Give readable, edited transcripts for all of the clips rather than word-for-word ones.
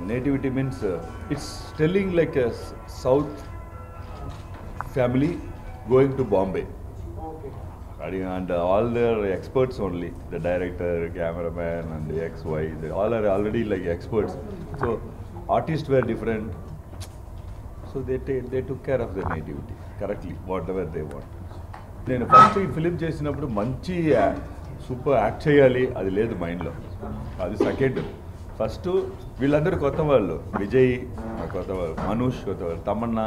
nativity means it's telling like a South family going to Bombay. And all their experts only, the director, cameraman and the XY, they all are already like experts. So artists were different. So they took care of their nativity correctly, whatever they want. నేను first ఈ film చేసినప్పుడు మంచి super act చేయాలి అది లేదు మైండ్లో, అది second. First వీళ్ళందరూ కొత్త వాళ్ళు, విజయ్ కొత్త వాళ్ళు, మనూష్ కొత్త వాళ్ళు, తమన్నా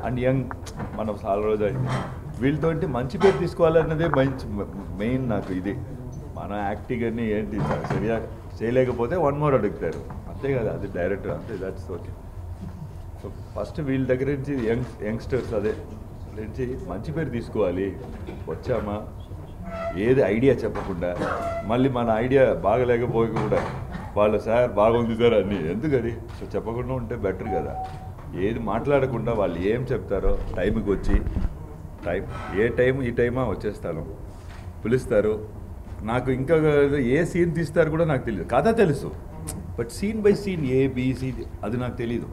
అండ్ యంగ్, మనం చాలా రోజు అయింది. వీళ్ళతో మంచి పేరు తీసుకోవాలన్నదే మెయిన్ నాకు. ఇది మన యాక్టింగ్ అన్నీ ఏంటి సరిగా చేయలేకపోతే 1 more అడుగుతారు, అంతే కదా, అది డైరెక్టర్ అంతే, దట్స్ ఓకే. సో ఫస్ట్ వీళ్ళ దగ్గర నుంచి యంగ్స్టర్స్ అదే నుంచి మంచి పేరు తీసుకోవాలి. వచ్చామా ఏది ఐడియా చెప్పకుండా, మళ్ళీ మన ఐడియా బాగలేకపోకుండా వాళ్ళు సార్ బాగుంది సార్ అన్నీ ఎందుకని సో చెప్పకుండా ఉంటే బెటర్ కదా. ఏది మాట్లాడకుండా వాళ్ళు ఏం చెప్తారో టైంకి వచ్చి ఏ టైం ఈ టైమా వచ్చేస్తాను, పిలుస్తారు. నాకు ఇంకా ఏ సీన్ తీస్తారు కూడా నాకు తెలియదు, కథ తెలుసు but scene by scene ABC అది నాకు తెలీదు.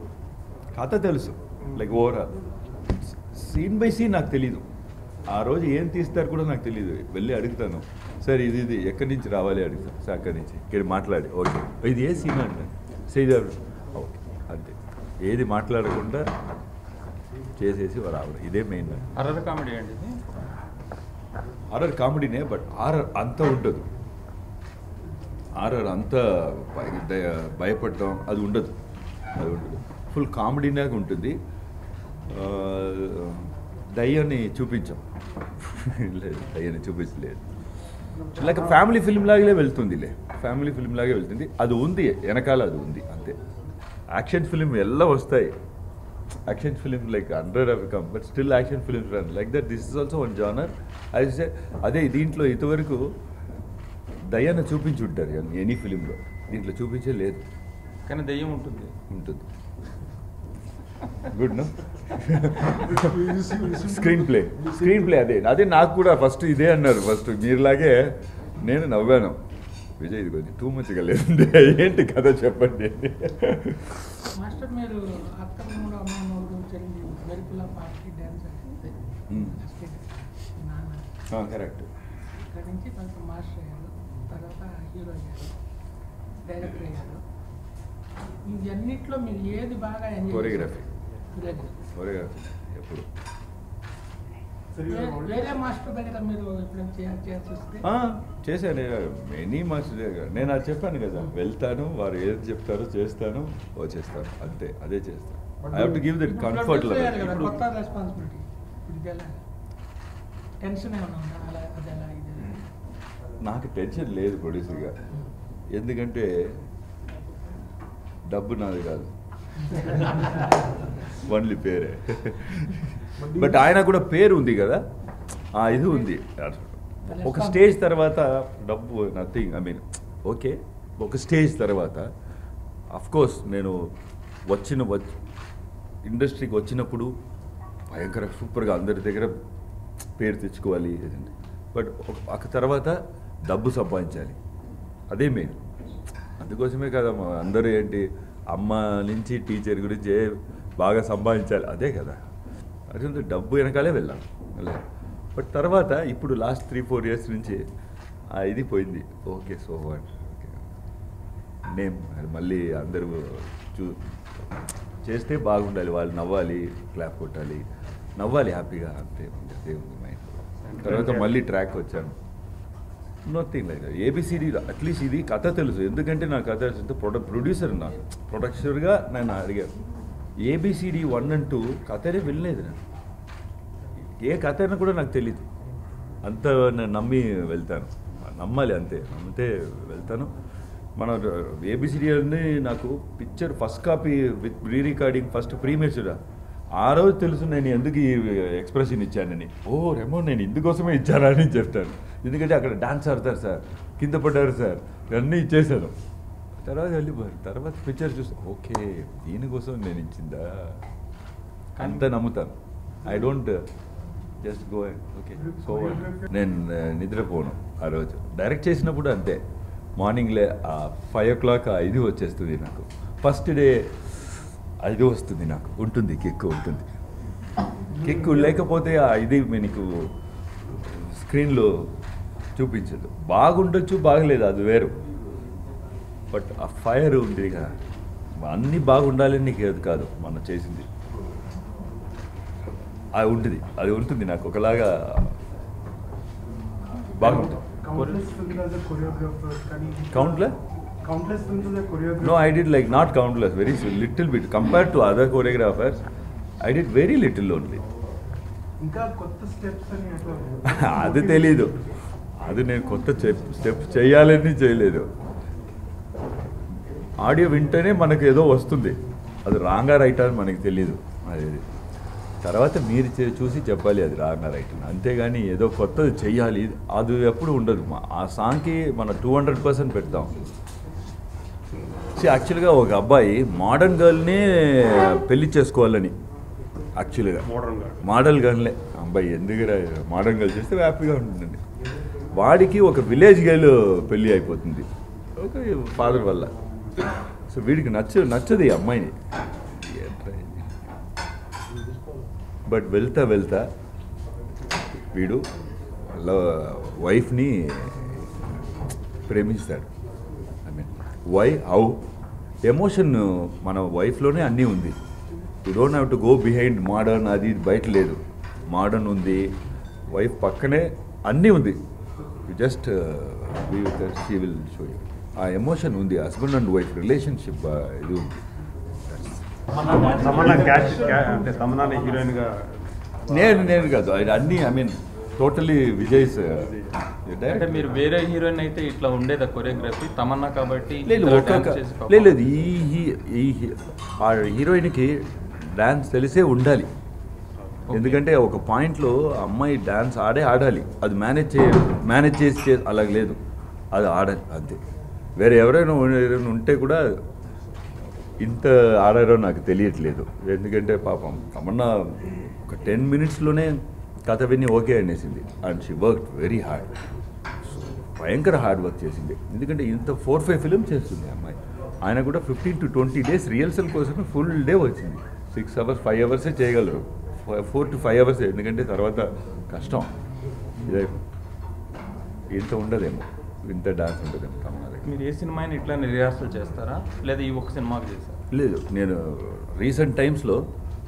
కథ తెలుసు like overall, scene by scene నాకు తెలీదు. ఆ రోజు ఏం తీస్తారు కూడా నాకు తెలియదు. వెళ్ళి అడుగుతాను, సార్ ఇది ఎక్కడి నుంచి రావాలి అడుగుతాను, సార్ అక్కడి నుంచి ఇక్కడ మాట్లాడి ఓకే ఇది ఏ సీన్ అంటే సేదారు ఓకే అంతే, ఏది మాట్లాడకుండా చేసేసి రావాలి. ఇదే మెయిన్. హర్రర్ కామెడీ అండి ఇది. హారర్ కామెడీనే, బట్ హారర్ అంతా ఉండదు. హారర్ అంతా భయపడటం అది ఉండదు, ఫుల్ కామెడీలాగా ఉంటుంది. దయ్యాన్ని చూపించాం లేదు, దయ్యాన్ని చూపించలేదు. లైక్ ఫ్యామిలీ ఫిల్మ్ లాగే వెళ్తుందిలే, ఫ్యామిలీ ఫిల్మ్ లాగే వెళ్తుంది. అది ఉంది వెనకాల, అది ఉంది అంతే. యాక్షన్ ఫిల్మ్ ఎలా వస్తాయి, action film like 100 have come, but still action films run like that. This is also one genre. I say అదే దీంట్లో ఇంతవరకు దయ్యాన్ని చూపించుంటారు ఎనీ ఫిలింలో, దీంట్లో చూపించే లేదు, కానీ దయ్యం ఉంటుంది. Good no. స్క్రీన్ ప్లే అదే నాకు కూడా ఫస్ట్ ఇదే అన్నారు. ఫస్ట్ మీరులాగే నేను నవ్వాను, విజయ్ ఇది కొంచెం టూ మచ్గా లేదు, ఏంటి కథ చెప్పండి. మాస్టర్ మీరు అత్తమ్మ అమ్మమ్మ చెల్లి వెలుపుల పార్టీ డ్యాన్స్ కరెక్ట్. ఇక్కడ నుంచి కొంచెం మాస్టర్ అయ్యారు, తర్వాత హీరో అయ్యారు, డైరెక్టర్ అయ్యారు. ఇవన్నిట్లో మీరు ఏది బాగా ఎంజాయ్? కొరియోగ్రఫీ ఎప్పుడు వేరే మాస్టర్ దగ్గర మీరు ఎప్పుడైనా చేయాల్సి వస్తే? చేశాను, మెనీ మాస్టర్. నేను అది చెప్పాను కదా, వెళ్తాను, వారు ఏది చెప్తారో చేస్తాను, వచ్చేస్తాను అంతే, అదే చేస్తాను. I have to give that comfort level. కొత్త రెస్పాన్సిబిలిటీ టెన్షన్ ఏమైనా ఉందా? అలా అది ఎలా ఇది? నాకు టెన్షన్ లేదు ప్రొడ్యూసర్గా, ఎందుకంటే డబ్బు నాది కాదు, ఓన్లీ పేరే. బట్ ఆయన కూడా పేరు ఉంది కదా, ఇది ఉంది. ఒక స్టేజ్ తర్వాత డబ్బు నథింగ్, ఐ మీన్ ఓకే. ఒక స్టేజ్ తర్వాత అఫ్కోర్స్ నేను ఇండస్ట్రీకి వచ్చినప్పుడు భయంకర సూపర్గా అందరి దగ్గర పేరు తెచ్చుకోవాలి, బట్ ఒక తర్వాత డబ్బు సంపాదించాలి, అదే మెయిన్. అందుకోసమే కదా అందరూ ఏంటి అమ్మ నుంచి టీచర్ గురించి బాగా సంపాదించాలి, అదే కదా. అదే డబ్బు వెనకాలే వెళ్ళాలి. బట్ తర్వాత ఇప్పుడు లాస్ట్ 3-4 years నుంచి ఇది పోయింది. Okay so what okay name మళ్ళీ అందరూ చేస్తే బాగుండాలి, వాళ్ళు నవ్వాలి, క్లాప్ కొట్టాలి, నవ్వాలి హ్యాపీగా, అంతే అదే ఉంది మైండ్. తర్వాత మళ్ళీ ట్రాక్ వచ్చాను, నథింగ్ లైక్ ఏబిసిడి. అట్లీస్ట్ ఇది కథ తెలుసు, ఎందుకంటే నా కథ ప్రొడ్యూసర్, నా ప్రొడక్టర్గా నేను అడిగాను. ఏబిసిడి 1 and 2 కథనే వెళ్ళలేదు, నేను ఏ కథ అయినా కూడా నాకు తెలీదు. అంత నేను నమ్మి వెళ్తాను, నమ్మాలి అంతే, నమ్మితే వెళ్తాను. మన ఏబిసిడి అని నాకు picture first copy with re recording first premiere ఆ రోజు తెలుసు నేను ఎందుకు ఈ ఎక్స్ప్రెషన్ ఇచ్చానని. రెమో నేను ఇందుకోసమే ఇచ్చానని చెప్తాను, ఎందుకంటే అక్కడ డాన్స్ ఆడతారు సార్, కింద పడ్డారు సార్, అన్నీ ఇచ్చేసాను. తర్వాత వెళ్ళిపోయారు, తర్వాత పిక్చర్ చూసి ఓకే దీనికోసం నేను ఇచ్చిందా, అంత నమ్ముతాను. I don't just go okay so నేను నిద్రపోను. ఆ రోజు డైరెక్ట్ చేసినప్పుడు అంతే, మార్నింగ్లే 5 o'clock ఇది వచ్చేస్తుంది నాకు. ఫస్ట్ డే అది వస్తుంది, నాకు ఉంటుంది కిక్ ఉంటుంది. కిక్ లేకపోతే ఇది మీకు స్క్రీన్లో చూపించదు. బాగుండొచ్చు, బాగలేదు, అది వేరు. బట్ ఆ ఫైర్ ఉంది కదా, అన్నీ బాగుండాలని నీకు ఏది కాదు మనం చేసింది. అది ఉంటుంది నాకు ఒకలాగా బాగుంటుంది. Countless? No, I did like not countless, very little bit. Compared to other choreographers, I did very little only. అది తెలీదు, అది నేను కొత్త స్టెప్ చేయాలని చేయలేదు. ఆడియో వింటేనే మనకు ఏదో వస్తుంది, అది రాంగా రైట్ అని మనకు తెలియదు. అది తర్వాత మీరు చూసి చెప్పాలి అది రాంగా రైట్ అని. అంతేగాని ఏదో కొత్తది చెయ్యాలి అది ఎప్పుడు ఉండదు. ఆ సాంగ్కి మనం 200% పెడతాం. యాక్చువల్గా ఒక అబ్బాయి మోడర్న్ గర్ల్ని పెళ్లి చేసుకోవాలని, యాక్చువల్గా మోడల్ గర్ల్నే అబ్బాయి ఎందుకు మోడర్న్ గర్ల్ చేస్తే హ్యాపీగా ఉంటుందండి. వాడికి ఒక విలేజ్ గర్ల్ పెళ్ళి అయిపోతుంది ఒక ఫాదర్ వల్ల. సో వీడికి నచ్చదు ఈ అమ్మాయిని. బట్ వెళ్తా వీడు వైఫ్ని ప్రేమిస్తాడు. ఐ మీన్ హౌ ఎమోషన్ మన వైఫ్లోనే అన్నీ ఉంది. You don't have to go behind modern, అది బయట లేదు. మోడర్న్ ఉంది, వైఫ్ పక్కనే అన్నీ ఉంది. You just be with her, she will show you. ఆ ఎమోషన్ ఉంది, హస్బెండ్ అండ్ వైఫ్ రిలేషన్షిప్ ఇది ఉంది. నేను కాదు అన్నీ, ఐ మీన్ టోటలీ విజయ్స్. అంటే మీరు వేరే హీరోయిన్ అయితే ఇట్లా ఉండేదా కొరియోగ్రఫీ? తమన్నా కాబట్టి లేదు, ఈ హీరోయిన్కి డాన్స్ తెలిసే ఉండాలి. ఎందుకంటే ఒక పాయింట్లో అమ్మాయి డాన్స్ ఆడాలి. అది మేనేజ్ చేసి అలాగ లేదు, అది ఆడాలి అంతే. వేరే ఎవరైనా ఉంటే కూడా ఇంత ఆడారో నాకు తెలియట్లేదు. ఎందుకంటే పాపం తమన్నా ఒక 10 minutesలోనే కథ విని ఓకే అనేసింది. And she work very hard, భయంకర హార్డ్ వర్క్ చేసింది. ఎందుకంటే ఇంత 4-5 ఫిల్మ్స్ చేస్తుంది అమ్మాయి. ఆయన కూడా 15 to 20 days రిహర్సల్ కోసమే ఫుల్ డే వచ్చింది. 6 hours 5 hours చేయగలరు, 4 to 5 hours. ఎందుకంటే తర్వాత కష్టం, ఇదే ఇంత ఉండదేమో, ఇంత డాన్స్ ఉండదేమో. మీరు ఏ సినిమాని ఇట్లా రిహార్సల్ చేస్తారా, లేదా ఈ ఒక్క సినిమాకి చేస్తారా? లేదు, నేను రీసెంట్ టైమ్స్లో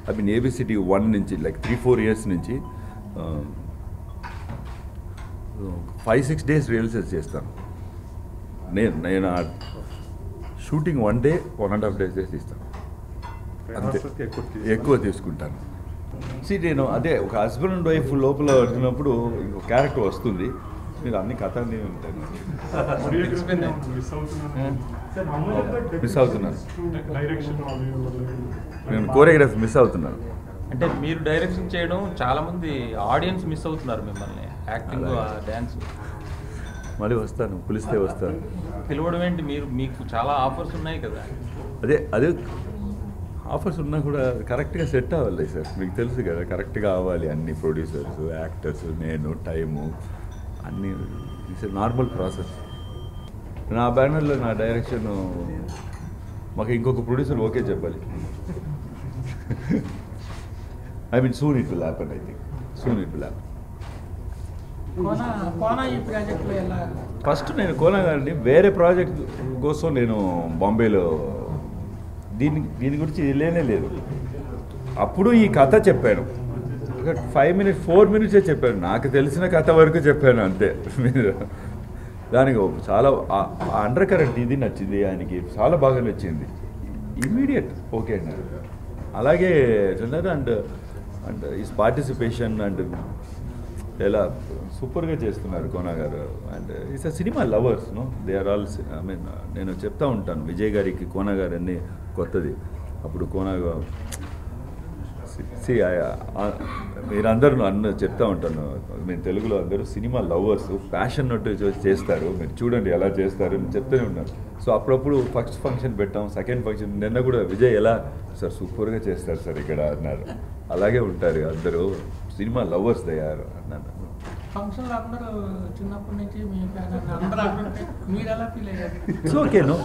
ఐ మీన్ ABCD 1 నుంచి లైక్ 3-4 years నుంచి 5-6 days రిహర్సల్స్ చేస్తాను. నేను షూటింగ్ 1 day 1.5 days ఇస్తాను, అంతే. ఎక్కువ తీసుకుంటాను. నేను అదే ఒక హస్బెండ్ అండ్ వైఫ్ లోపల వచ్చినప్పుడు ఇంకో క్యారెక్టర్ వస్తుంది. మీరు అన్ని కథని ఉంటాను మిస్ అవుతున్నాను, నేను కోరియోగ్రఫీ మిస్ అవుతున్నాను. అంటే మీరు డైరెక్షన్ చేయడం చాలా మంది ఆడియన్స్ మిస్ అవుతున్నారు మిమ్మల్ని, యాక్టింగ్, డ్యాన్స్. మళ్ళీ వస్తాను, పిలిస్తే వస్తాను. పిలవడం ఏంటి, మీకు చాలా ఆఫర్స్ ఉన్నాయి కదా. అదే ఆఫర్స్ ఉన్నా కూడా కరెక్ట్గా సెట్ అవ్వాలి సార్. మీకు తెలుసు కదా, కరెక్ట్గా అవ్వాలి. అన్ని ప్రొడ్యూసర్స్, యాక్టర్స్, నేను, టైము అన్నీ. It's normal process. నా బ్యానర్లో నా డైరెక్షన్ మాకు ఇంకొక ప్రొడ్యూసర్ ఓకే చెప్పాలి. I mean soon it will happen. I think soon it will happen. First నేను కోనా గారిని వేరే ప్రాజెక్ట్ కోసం నేను బాంబేలో దీని గురించి లేనే లేదు. అప్పుడు ఈ కథ చెప్పాను, ఒక 5 minutes 4 minutes చెప్పాను. నాకు తెలిసిన కథ వరకు చెప్పాను అంతే. మీరు దానికి చాలా అండర్ కరెంట్ ఇది నచ్చింది ఆయనకి, చాలా బాగా నచ్చింది. ఇమ్మీడియట్ ఓకే అన్నారు. అలాగే and and is participation and ఎలా సూపర్గా చేస్తున్నారు Kona garu. And it's a cinema lovers, no they are all. I mean నేను చెప్తా ఉంటాను విజయ్ గారికి కోనా గారు అన్నీ కొత్తది. అప్పుడు కోనా మీరందరూ చెప్తా ఉంటాను, మేము తెలుగులో అందరూ సినిమా లవర్స్, ప్యాషన్ చేస్తారు. మీరు చూడండి ఎలా చేస్తారు అని చెప్తూనే ఉన్నాను. సో అప్పుడప్పుడు ఫస్ట్ ఫంక్షన్ పెట్టాం, సెకండ్ ఫంక్షన్ నిన్న కూడా విజయ్ ఎలా సార్ సూపర్గా చేస్తారు సార్ ఇక్కడ అన్నారు. అలాగే ఉంటారు అందరూ, సినిమా లవర్స్ తయారు అన్నాను. ఫంక్షన్లో అందరూ చిన్నప్పటి నుంచి మీ ఫ్యాన్ అందరూ మీరు ఎలా ఫీల్ అయ్యారు? It's okay, no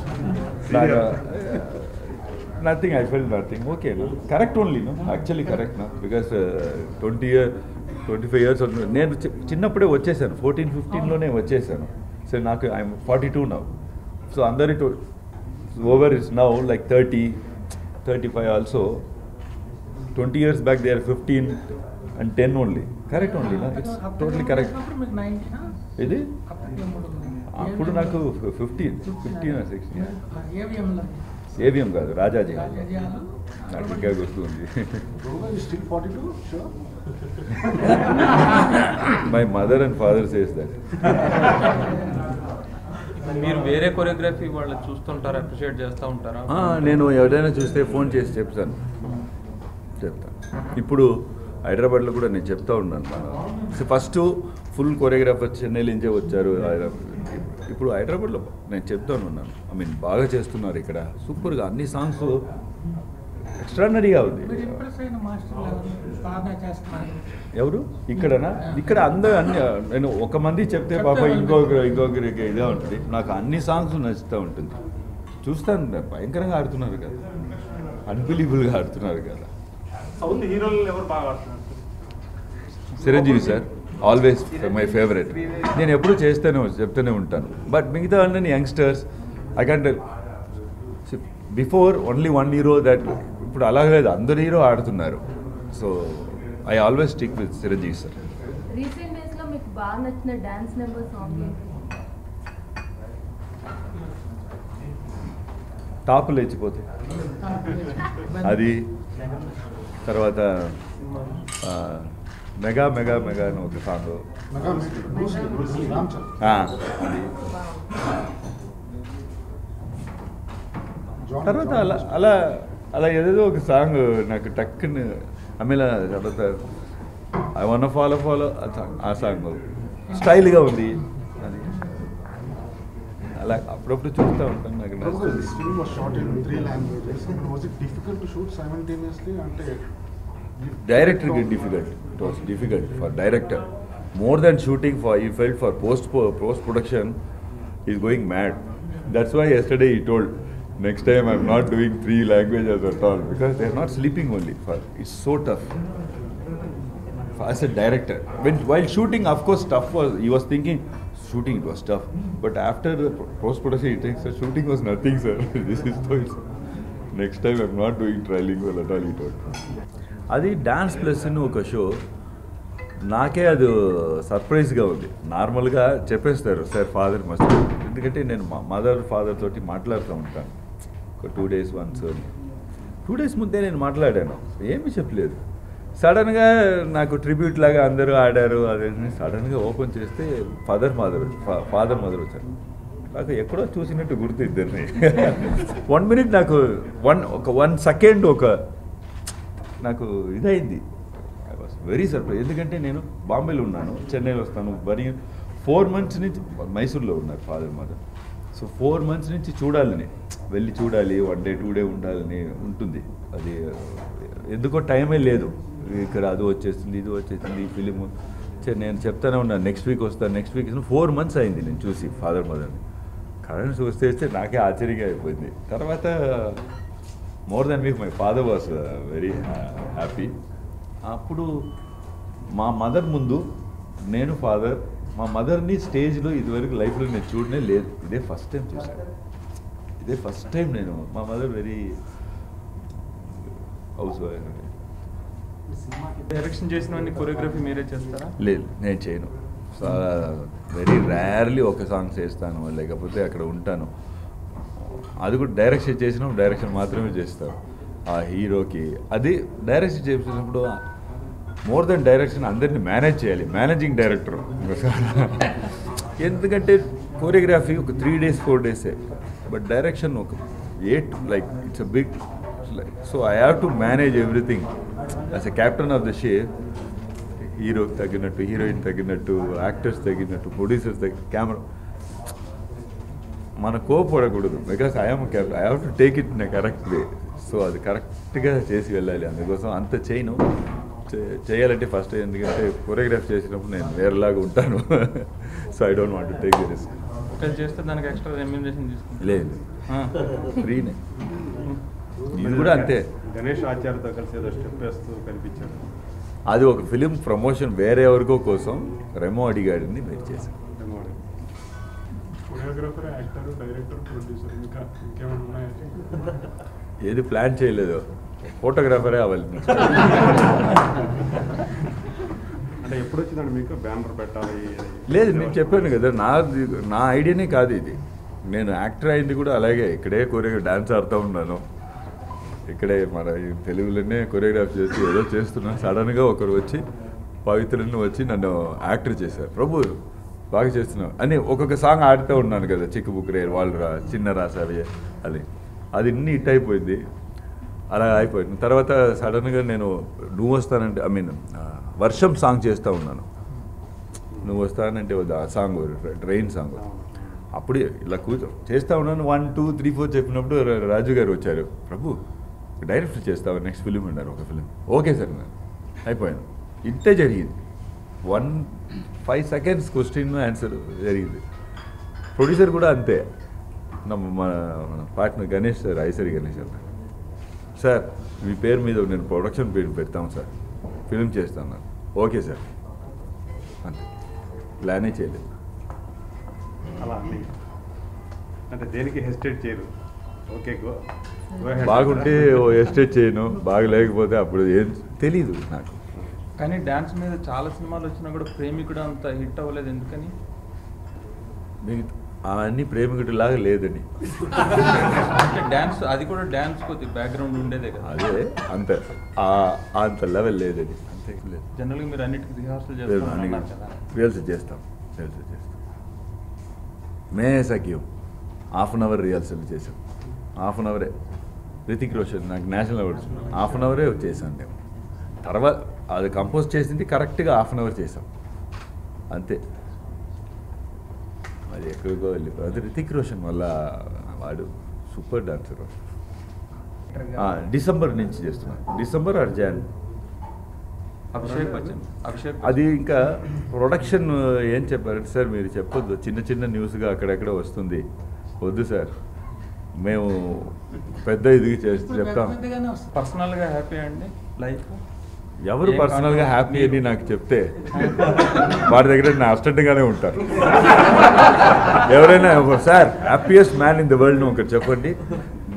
nothing, I felt nothing. Okay, no? Correct only, no? Actually correct, no? Because 25 years నేను చిన్నప్పుడే వచ్చేసాను, 14-15లోనే వచ్చేసాను. సో నాకు ఐఎమ్ 42 నౌ. సో అందరి over is now like 30-35 also. 20 years back they are 15 and 10 only. Correct only, no? It's totally correct. ఇది అప్పుడు నాకు 15 or 16. AVM కాదు, రాజాజీ. నాకు ఇంకా గుర్తుంది. My mother and father says that. మీరు వేరే కొరియోగ్రఫీ వాళ్ళు చూస్తుంటారా, అప్రిషియేట్ చేస్తూ ఉంటారా? నేను ఎవరైనా చూస్తే ఫోన్ చేసి చెప్తాను. ఇప్పుడు హైదరాబాద్లో కూడా నేను చెప్తా ఉన్నాను. ఫస్ట్ ఫుల్ కొరియోగ్రాఫర్ చెన్నై నుంచే వచ్చారు. ఇప్పుడు హైదరాబాద్లో నేను చెప్తాను ఉన్నాను, ఐ మీన్ బాగా చేస్తున్నారు ఇక్కడ, సూపర్గా అన్ని సాంగ్స్ ఎక్స్ట్రాడినరీగా ఉంది. ఎవరు ఇక్కడనా? ఇక్కడ అందరూ అన్ని నేను ఒక మంది చెప్తే పాప ఇంకొకరికి ఇదే ఉంటుంది. నాకు అన్ని సాంగ్స్ నచ్చుతూ ఉంటుంది. చూస్తాను, భయంకరంగా ఆడుతున్నారు కదా, అన్బిలీవబుల్గా ఆడుతున్నారు కదా. సౌత్ హీరోలు ఎవరు బాగా ఆడుతున్నారు? Chiranjeevi sir always my favourite. నేను ఎప్పుడు చెప్తూనే ఉంటాను. బట్ మిగతా అన్నీ youngsters I can tell before only one hero that. ఇప్పుడు అలాగే లేదు, అందరు హీరో ఆడుతున్నారు. So I always stick with Chiranjeevi sir. Recent days లో మీకు బాగా నచ్చిన డాన్స్ నెంబర్ సాంగ్ ఏంటి? టాప్ లేచిపోతే అది, తర్వాత మెగా మెగా మెగా అని ఒక సాంగ్, అది. తర్వాత అలా అలా అలా ఏదేదో ఒక సాంగ్ నాకు టక్కుని అమ్మేలా. తర్వాత ఐ వన్ ఫాలో ఆ సాంగ్ స్టైల్గా ఉంది అని అలా అప్పుడప్పుడు చూస్తూ ఉంటాను. నాకు డైరెక్టర్కి difficult. It was difficult for director more than shooting. For ఈ felt for post production is going mad. That's why yesterday he told next time I'm not doing 3 languages at all because they're not sleeping only. It's so tough as a director. While shooting, of course, he was thinking shooting it was tough, but after the post production he thinks shooting was nothing, sir. This is so. Next time I'm not doing trilingual at all, he told. అది dance plus ఒక show. నాకే అది సర్ప్రైజ్గా ఉంది. నార్మల్గా చెప్పేస్తారు sir father must, ఎందుకంటే నేను mother father తోటి మాట్లాడుతూ ఉంటాను ఒక 2 days once. 2 days ముందే నేను మాట్లాడాను, ఏమీ చెప్పలేదు. సడన్గా నాకు ట్రిబ్యూట్ లాగా అందరూ ఆడారు. అదే సడన్గా ఓపెన్ చేస్తే ఫాదర్ మదర్ వచ్చారు. నాకు ఎక్కడో చూసినట్టు గుర్తు ఇద్దరిని. 1 minute నాకు 1 second నాకు ఇదైంది. I was very surprise. ఎందుకంటే నేను బాంబేలో ఉన్నాను, చెన్నైలో వస్తాను. 4 months నుంచి మైసూర్లో ఉన్నారు ఫాదర్ మదర్. సో 4 months నుంచి వెళ్ళి చూడాలి, 1 day 2 day ఉండాలని ఉంటుంది. అది ఎందుకో టైమే లేదు. ఇక్కడ అది వచ్చేసింది, ఇది వచ్చేసింది, ఈ ఫిలిం. నేను చెప్తానే ఉన్నాను నెక్స్ట్ వీక్ వస్తాను, నెక్స్ట్ వీక్. 4 months అయింది నేను చూసి ఫాదర్ మదర్ని. కరెంట్ చూస్తే నాకే ఆశ్చర్యంగా అయిపోయింది. తర్వాత more than week my father was very happy. అప్పుడు మా మదర్ ముందు నేను ఫాదర్, మా మదర్ని స్టేజ్లో ఇదివరకు లైఫ్లో నేను చూడనే లేదు. ఇదే ఫస్ట్ టైం చూశాను. ఇదే ఫస్ట్ టైం నేను. మా mother very house wife. Direction చేసినవన్నీ కొరియోగ్రఫీ మీరే చేస్తారా? లేదు, నేను చేయను. వెరీ రేర్లీ ఒక సాంగ్ చేస్తాను, లేకపోతే అక్కడ ఉంటాను. అది కూడా డైరెక్షన్ చేసినప్పుడు డైరెక్షన్ మాత్రమే చేస్తాను ఆ హీరోకి. అది డైరెక్షన్ చేసినప్పుడు మోర్ దెన్ డైరెక్షన్ అందరినీ మేనేజ్ చేయాలి, మేనేజింగ్ డైరెక్టర్. ఎందుకంటే కోరియోగ్రఫీ ఒక 3 days 4 days, బట్ డైరెక్షన్ ఒక 8, like it's a big. So I have to manage everything as a captain of the ship. హీరోకి తగ్గినట్టు, హీరోయిన్ తగ్గినట్టు, యాక్టర్స్ తగ్గినట్టు, ప్రొడ్యూసర్స్ కెమెరా. మన కోపడకూడదు, because I'm captain. I have to take it in a correct way. So అది కరెక్ట్గా చేసి వెళ్ళాలి. అందుకోసం అంత చేయను. చేయాలంటే ఫస్ట్, ఎందుకంటే కొరియోగ్రాఫ్ చేసినప్పుడు నేను వేరేలాగా ఉంటాను. So I don't want to take the risk. చేస్తే దానికి ఎక్స్ట్రా రెమ్యూనరేషన్ తీసుకుంటాను. లేదు, ఫ్రీనే. ఇది కూడా అంతే. గణేష్ ఆచార్యతో కలిసి ఏదో స్టెప్ వేస్తూ కనిపించాడు. అది ఒక ఫిలిం ప్రమోషన్ వేరే ఎవరికో కోసం రెమో అడిగాడిని మీరు చేశారు. కొరియోగ్రాఫర్, యాక్టర్, డైరెక్టర్, ప్రొడ్యూసర్ ఇంకా ఇంకేమైనా ఉన్నాయంటే ఏది ప్లాన్ చేయలేదు, ఫోటోగ్రాఫరే అవ్వాలి. అంటే ఎప్పుడు వచ్చిందండి మీకు బ్యానర్ పెట్టాలి? లేదు, నేను చెప్పాను కదా, నా ఐడియానే కాదు ఇది. నేను యాక్టర్ అయింది కూడా అలాగే, ఇక్కడే డాన్స్ ఆడుతూ ఉన్నాను, ఇక్కడే మన తెలుగులోనే కొరియోగ్రాఫ్ చేసి ఏదో చేస్తున్నాను. సడన్గా ఒకరు వచ్చి పవిత్రని వచ్చి నన్ను యాక్టర్ చేశారు. ప్రభు బాగా చేస్తున్నావు అని ఒక్కొక్క సాంగ్ ఆడుతూ ఉన్నాను కదా, చిక్కు బుక్ రే వాళ్ళు చిన్న రాసావి అది ఇన్ని హిట్ అయిపోయింది. అలా అయిపోయింది. తర్వాత సడన్గా నేను నువ్వు వస్తానంటే వర్షం సాంగ్ చేస్తూ ఉన్నాను. నువ్వు వస్తానంటే ఆ సాంగ్ ట్రైన్ సాంగ్. అప్పుడు ఇలా చేస్తూ ఉన్నాను. 1 2 3 4 చెప్పినప్పుడు రాజు గారు వచ్చారు. ప్రభు డైరెక్ట్ చేస్తావు నెక్స్ట్ ఫిలిం అన్నారు. ఒక ఫిలిం ఓకే సార్ నేను అయిపోయాను. ఇంతే జరిగింది. 5 seconds క్వశ్చన్ ఆన్సర్ జరిగింది. ప్రొడ్యూసర్ కూడా అంతే. మన పార్ట్నర్ గణేష్ సార్, ఐసరి గణేష్ అన్నారు, సార్ మీ పేరు మీద నేను ప్రొడక్షన్ పేరు పెడతాం సార్, ఫిలిం చేస్తాను. ఓకే సార్ అంతే, ప్లానే చేయలేదు. అలా అన్ని అంటే దేనికి హెసిటేట్ చేయరు. ఓకే బాగుంటే ఎస్టేట్ చేయను, బాగా లేకపోతే అప్పుడు ఏం తెలీదు నాకు. కానీ డ్యాన్స్ మీద చాలా సినిమాలు వచ్చినా కూడా ప్రేమికుడు అంత హిట్ అవ్వలేదు, ఎందుకని? అవన్నీ ప్రేమికుడిలాగా లేదని. అంటే డ్యాన్స్, అది కూడా డ్యాన్స్ కొద్ది బ్యాక్గ్రౌండ్ ఉండేదే కదా. అదే అంత లెవెల్ లేదని, అంతే లేదు. జనరల్గా మీరు అన్నిటికీ రిహార్సల్ చేస్తారు కదా. రిహర్సల్ చేస్తాం. మే సఖ్యం హాఫ్ అన్ అవర్ రిహర్సల్ చేసాం. హాఫ్ అన్ అవరే. రితిక్ రోషన్ నాకు నేషనల్ అవార్డ్స్ హాఫ్ అన్ అవరే చేసాం మేము. తర్వాత అది కంపోజ్ చేసింది కరెక్ట్గా హాఫ్ అన్ అవర్ చేసాం అంతే. అది ఎక్కడికో వెళ్ళి అది రితిక్ రోషన్ వల్ల వాడు సూపర్ డాన్సర్. డిసెంబర్ నుంచి చేస్తున్నాను. December or John. అభిషేక్ అది ఇంకా ప్రొడక్షన్ ఏం చెప్పారంటే, సార్ మీరు చెప్పొద్దు, చిన్న చిన్న న్యూస్గా అక్కడెక్కడ వస్తుంది, వద్దు సార్, మేము పెద్ద ఇది చెప్తాం. పర్సనల్గా హ్యాపీ అండి లైఫ్? ఎవరు పర్సనల్గా హ్యాపీ అని నాకు చెప్తే వాడి దగ్గర నా అసిస్టెంట్గానే ఉంటారు. ఎవరైనా sir happiest man in the world ఒకటి చెప్పండి,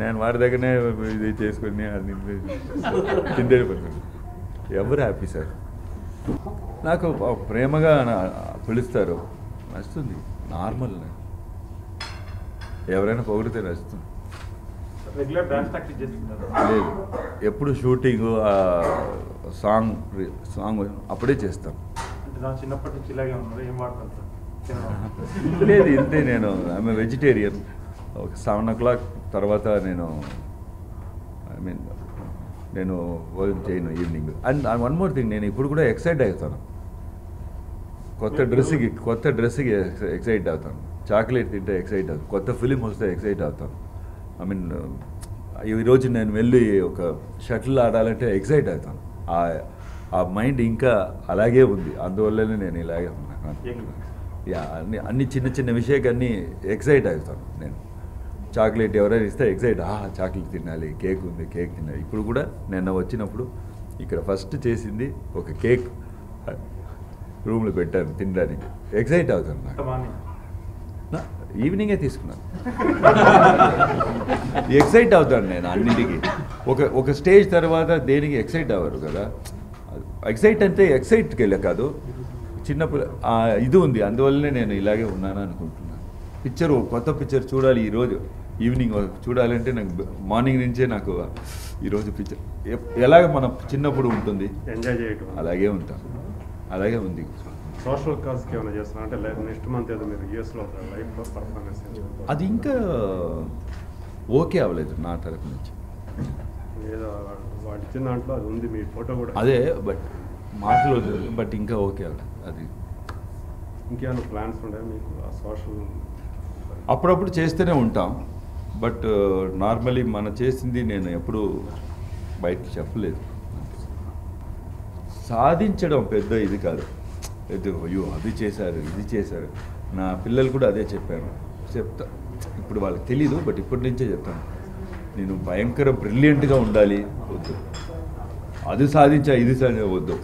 నేను వాడి దగ్గరనే ఇది చేసుకుని అది కిందే పడుతుంది. ఎవరు హ్యాపీ సార్? నాకు ప్రేమగా పిలుస్తారు, నచ్చుతుంది. నార్మల్, ఎవరైనా పొగిడితే నచ్చుతుంది. రెగ్యులర్ డాన్స్ ప్రాక్టీస్ చేస్తున్నారు? లేదు, ఎప్పుడు షూటింగ్ సాంగ్ అప్పుడే చేస్తాం. అంటే నా చిన్నప్పటి నుంచి ఇలాగే ఉన్నారు, ఏం వాడతారు? లేదు, ఇంతే. నేను ఐఎమ్ వెజిటేరియన్. ఒక 7 o'clock తర్వాత నేను భోజనం చేయను ఈవినింగ్. అండ్ 1 more thing, నేను ఇప్పుడు కూడా ఎక్సైట్ అవుతాను. కొత్త డ్రెస్కి ఎక్సైట్ అవుతాను. చాక్లెట్ తింటే ఎక్సైట్ అవుతాను. కొత్త ఫిలిం వస్తే ఎక్సైట్ అవుతాను. ఈరోజు నేను వెళ్ళి ఒక షటిల్ ఆడాలంటే ఎక్సైట్ అవుతాను. ఆ మైండ్ ఇంకా అలాగే ఉంది, అందువల్లనే నేను ఇలాగే ఉన్నాను. అన్ని చిన్న చిన్న విషయాలన్నీ ఎక్సైట్ అవుతాను నేను. చాక్లెట్ ఎవరైనా ఇస్తే ఎక్సైట్, చాక్లెట్ తినాలి, కేక్ ఉంది, కేక్ తినాలి. ఇప్పుడు కూడా నిన్న వచ్చినప్పుడు ఇక్కడ ఫస్ట్ చేసింది ఒక కేక్ రూమ్లో పెట్టాను తినడానికి. ఎక్సైట్ అవుతాను. నాకు ఈవినింగే తీసుకున్నాను. ఎక్సైట్ అవుతాను నేను అన్నిటికీ. ఒక స్టేజ్ తర్వాత దేనికి ఎక్సైట్ అవ్వరు కదా. ఎక్సైట్ అంటే ఎక్సైట్కి వెళ్ళే కాదు, చిన్నప్పుడు ఇది ఉంది, అందువల్లనే నేను ఇలాగే ఉన్నాను అనుకుంటున్నాను. కొత్త పిక్చర్ చూడాలి ఈరోజు ఈవినింగ్ చూడాలంటే నాకు మార్నింగ్ నుంచే నాకు ఈరోజు పిక్చర్ ఎలాగ మన చిన్నప్పుడు ఉంటుంది ఎంజాయ్ చేయటం అలాగే ఉంటాను. అలాగే ఉంది. సోషల్ కాజ్కి ఏమైనా చేస్తున్నా అంటే నెక్స్ట్ మంత్ ఏదో మీరు యూఎస్లో లైఫ్ పర్ఫార్మెన్స్ అది ఇంకా ఓకే అవ్వలేదు నా తరఫు నుంచి. ఏదో వాడు ఇచ్చిన దాంట్లో అది ఉంది, మీ ఫోటో కూడా అదే, బట్ మాటలు బట్ ఇంకా ఓకే అవ్వలేదు. అది ఇంకేమైనా ప్లాన్స్ ఉంటాయి మీకు ఆ సోషల్? అప్పుడప్పుడు చేస్తూనే ఉంటాం, బట్ నార్మలీ మనం చేసింది నేను ఎప్పుడూ బయటకు చెప్పలేదు. సాధించడం పెద్ద ఇది కాదు. అయ్యో అది చేశారు, ఇది చేశారు. నా పిల్లలు కూడా అదే చెప్తా. ఇప్పుడు వాళ్ళకి తెలీదు, బట్ ఇప్పటి నుంచే చెప్తాను. నేను భయంకర బ్రిలియంట్గా ఉండాలి వద్దు, అది సాధించా ఇది సాధించా వద్దు,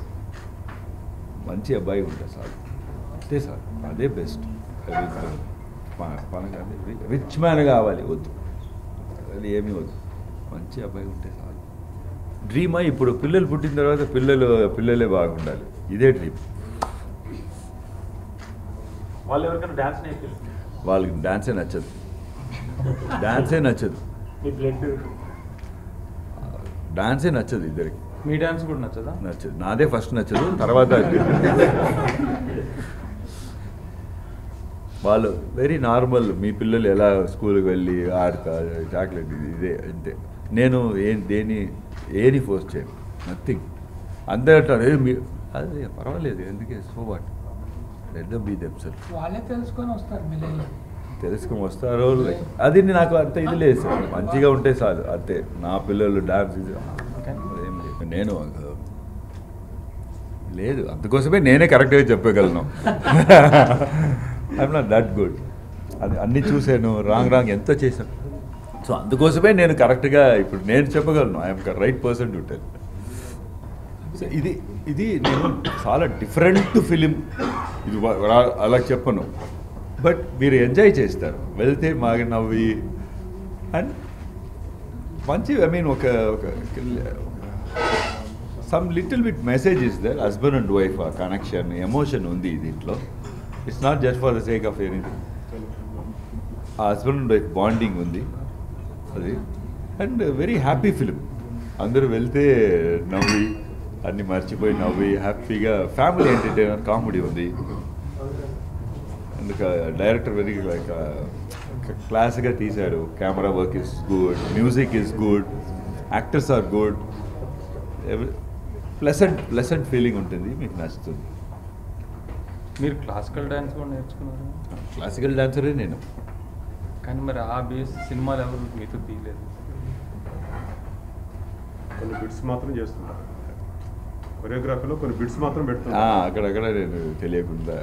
మంచి అబ్బాయి ఉంటే సార్ అంతే సార్, అదే బెస్ట్. రిచ్ మ్యాన్ కావాలి వద్దు, అది ఏమీ వద్దు, మంచి అబ్బాయి ఉంటే చాలు. డ్రీమా ఇప్పుడు పిల్లలు పుట్టిన తర్వాత పిల్లలే బాగుండాలి, ఇదే డ్రీమ్. వాళ్ళు ఎవరికైనా డాన్స్ నేర్పించారు? వాళ్ళకి డాన్సే నచ్చదు, డాన్సే నచ్చదు, డాన్సే నచ్చదు ఇద్దరికి. మీ డాన్స్ కూడా నచ్చదా? నచ్చదు, నాదే ఫస్ట్ నచ్చదు, తర్వాత వాళ్ళు వెరీ నార్మల్. మీ పిల్లలు ఎలా స్కూల్కి వెళ్ళి ఆడతా చాక్లెట్ ఇదే అంతే. నేను ఏని ఫోర్స్ చేయను, నథింగ్. అందరూ అంటారు అదే పర్వాలేదు, ఎందుకే so what, let them be themself. వాళ్ళే తెలుసుకొని వస్తారు మిలియన్ తెలుసుకొని వస్తారో, అది నాకు అంత ఇది లేదు సార్, మంచిగా ఉంటే చాలు అంతే. నా పిల్లలు డాన్స్ ఏం లేదు, నేను లేదు, అందుకోసమే నేనే కరెక్ట్గా చెప్పగలను. ఐఎమ్ నాట్ దట్ గుడ్, అది అన్నీ చూశాను, రాంగ్ ఎంత చేశాను. సో అందుకోసమే నేను కరెక్ట్గా ఇప్పుడు నేను చెప్పగలను, I'm right person to tell. So ఇది నేను చాలా డిఫరెంట్ ఫిలిం, ఇది అలా చెప్పను, బట్ మీరు ఎంజాయ్ చేస్తారు వెళ్తే మాకు నవ్వి. అండ్ మంచి ఐ మీన్ ఒక some little bit message is there, husband and wife ఆ కనెక్షన్, ఎమోషన్ ఉంది దీంట్లో. It's not just for the sake of anything. ఆ హస్బెండ్ అండ్ వైఫ్ బాండింగ్ ఉంది అది, అండ్ వెరీ హ్యాపీ ఫిలిం. అందరూ వెళ్తే నవ్వి అన్నీ మర్చిపోయి నవ్వి హ్యాపీగా, ఫ్యామిలీ ఎంటర్టైనర్, కామెడీ ఉంది. అందుక డైరెక్టర్ వెరీ లైక్ క్లాస్గా తీశారు. Camera work is good, music is good, actors are good, pleasant feeling ఉంటుంది, మీకు నచ్చుతుంది. మీరు క్లాసికల్ డాన్స్ కూడా నేర్చుకున్నారు? క్లాసికల్ డాన్సరే నేను. కానీ మరి ఆ బేస్ సినిమాలు ఎవరు మీతో తీయలేదు? కొన్ని బిట్స్ మాత్రం చేస్తున్నారు, కొరియోగ్రఫీలో కొన్ని బిట్స్ మాత్రం పెడుతున్నారు. అక్కడక్కడ నేను తెలియకుండా